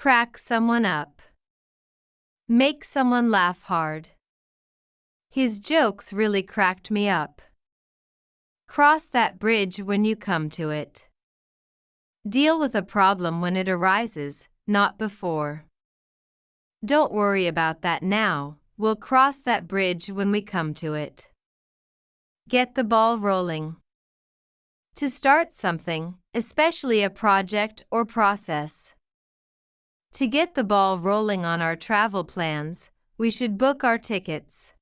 Crack someone up. Make someone laugh hard. His jokes really cracked me up. Cross that bridge when you come to it. Deal with a problem when it arises, not before. Don't worry about that now, we'll cross that bridge when we come to it. Get the ball rolling. To start something, especially a project or process. To get the ball rolling on our travel plans, we should book our tickets.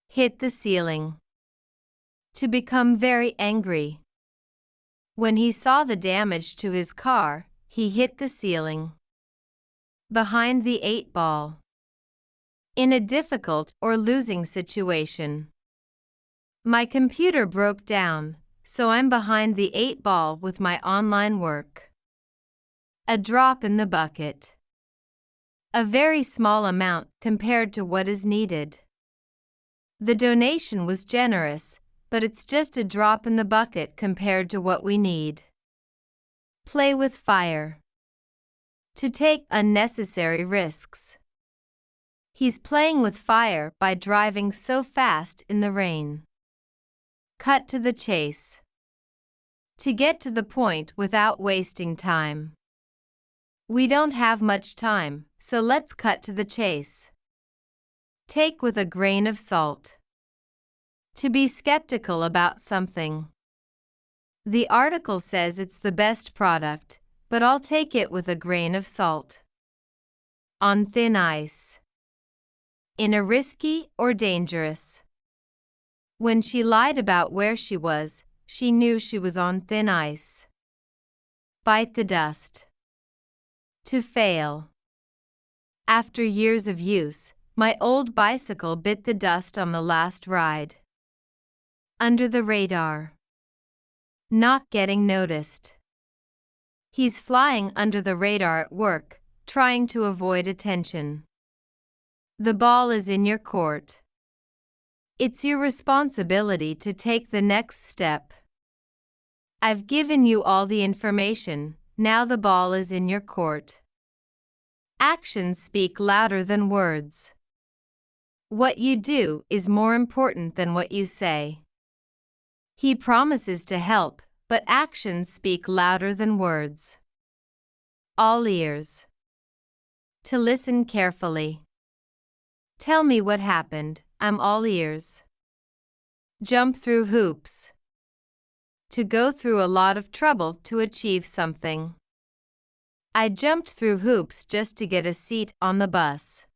Hit the ceiling. To become very angry. When he saw the damage to his car, he hit the ceiling. Behind the 8 ball. In a difficult or losing situation. My computer broke down, so I'm behind the 8 ball with my online work. A drop in the bucket. A very small amount compared to what is needed. The donation was generous, but it's just a drop in the bucket compared to what we need. Play with fire. To take unnecessary risks. He's playing with fire by driving so fast in the rain. Cut to the chase. To get to the point without wasting time. We don't have much time, so let's cut to the chase. Take with a grain of salt. To be skeptical about something. The article says it's the best product, but I'll take it with a grain of salt. On thin ice. In a risky or dangerous. When she lied about where she was, she knew she was on thin ice. Bite the dust. To fail. After years of use, my old bicycle bit the dust on the last ride. Under the radar. Not getting noticed. He's flying under the radar at work, trying to avoid attention. The ball is in your court. It's your responsibility to take the next step. I've given you all the information, now the ball is in your court. Actions speak louder than words. What you do is more important than what you say. He promises to help, but actions speak louder than words. All ears. To listen carefully. Tell me what happened, I'm all ears. Jump through hoops. To go through a lot of trouble to achieve something. I jumped through hoops just to get a seat on the bus.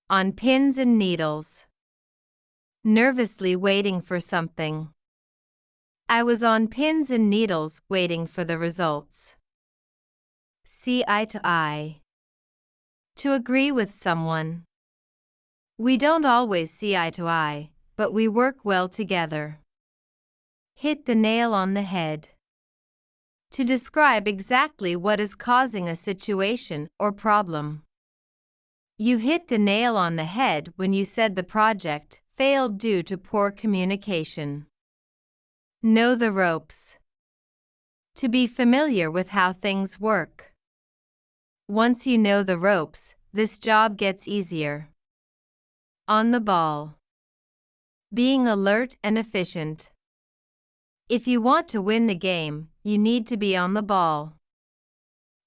On pins and needles. Nervously waiting for something. I was on pins and needles waiting for the results. See eye to eye. To agree with someone. We don't always see eye to eye, but we work well together. Hit the nail on the head. To describe exactly what is causing a situation or problem. You hit the nail on the head when you said the project failed due to poor communication. Know the ropes. To be familiar with how things work. Once you know the ropes, this job gets easier. On the ball. Being alert and efficient. If you want to win the game, you need to be on the ball.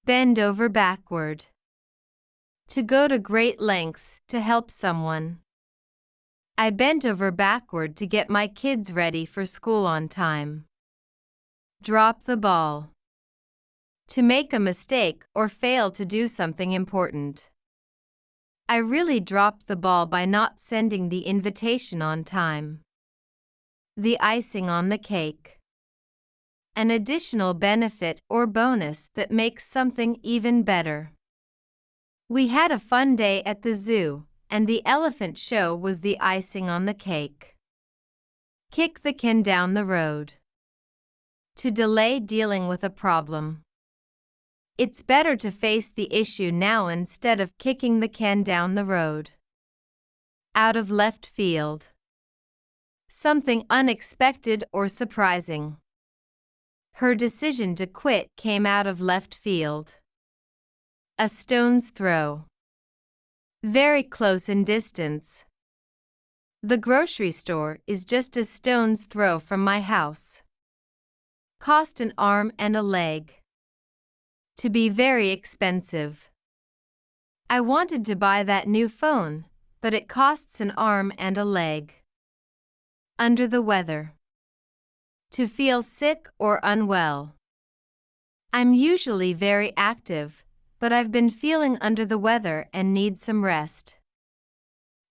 Bend over backward. To go to great lengths to help someone. I bent over backward to get my kids ready for school on time. Drop the ball. To make a mistake or fail to do something important. I really dropped the ball by not sending the invitation on time. The icing on the cake. An additional benefit or bonus that makes something even better. We had a fun day at the zoo, and the elephant show was the icing on the cake. Kick the can down the road. To delay dealing with a problem. It's better to face the issue now instead of kicking the can down the road. Out of left field. Something unexpected or surprising. Her decision to quit came out of left field. A stone's throw. Very close in distance. The grocery store is just a stone's throw from my house. Cost an arm and a leg. To be very expensive. I wanted to buy that new phone, but it costs an arm and a leg. Under the weather. To feel sick or unwell. I'm usually very active, but I've been feeling under the weather and need some rest.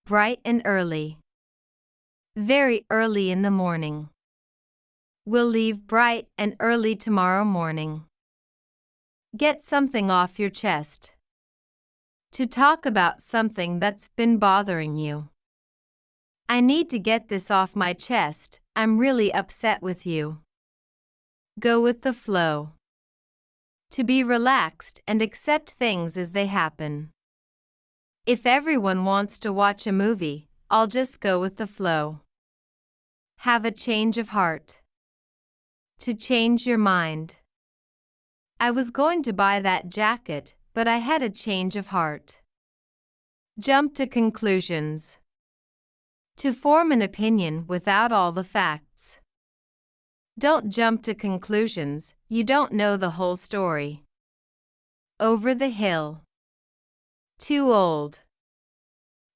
Bright and early. Very early in the morning. We'll leave bright and early tomorrow morning. Get something off your chest. To talk about something that's been bothering you. I need to get this off my chest, I'm really upset with you. Go with the flow. To be relaxed and accept things as they happen. If everyone wants to watch a movie, I'll just go with the flow. Have a change of heart. To change your mind. I was going to buy that jacket, but I had a change of heart. Jump to conclusions. To form an opinion without all the facts. Don't jump to conclusions, you don't know the whole story. Over the hill. Too old.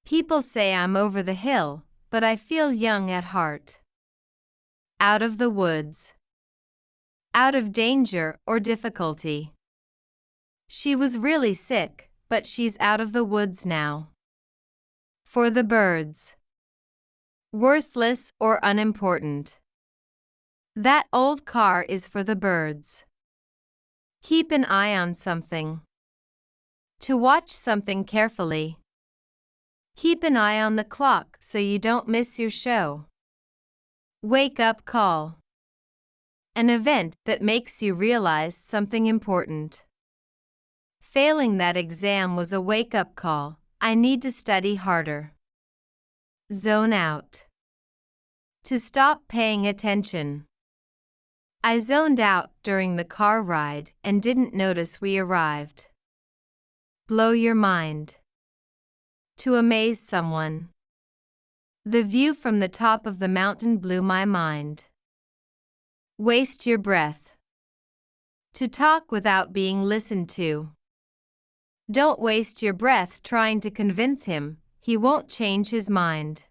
People say I'm over the hill, but I feel young at heart. Out of the woods. Out of danger or difficulty. She was really sick, but she's out of the woods now. For the birds. Worthless or unimportant. That old car is for the birds. Keep an eye on something. To watch something carefully. Keep an eye on the clock so you don't miss your show. Wake up call. An event that makes you realize something important. Failing that exam was a wake-up call, I need to study harder. Zone out. To stop paying attention. I zoned out during the car ride and didn't notice we arrived. Blow your mind. To amaze someone. The view from the top of the mountain blew my mind. Waste your breath. To talk without being listened to. Don't waste your breath trying to convince him, he won't change his mind.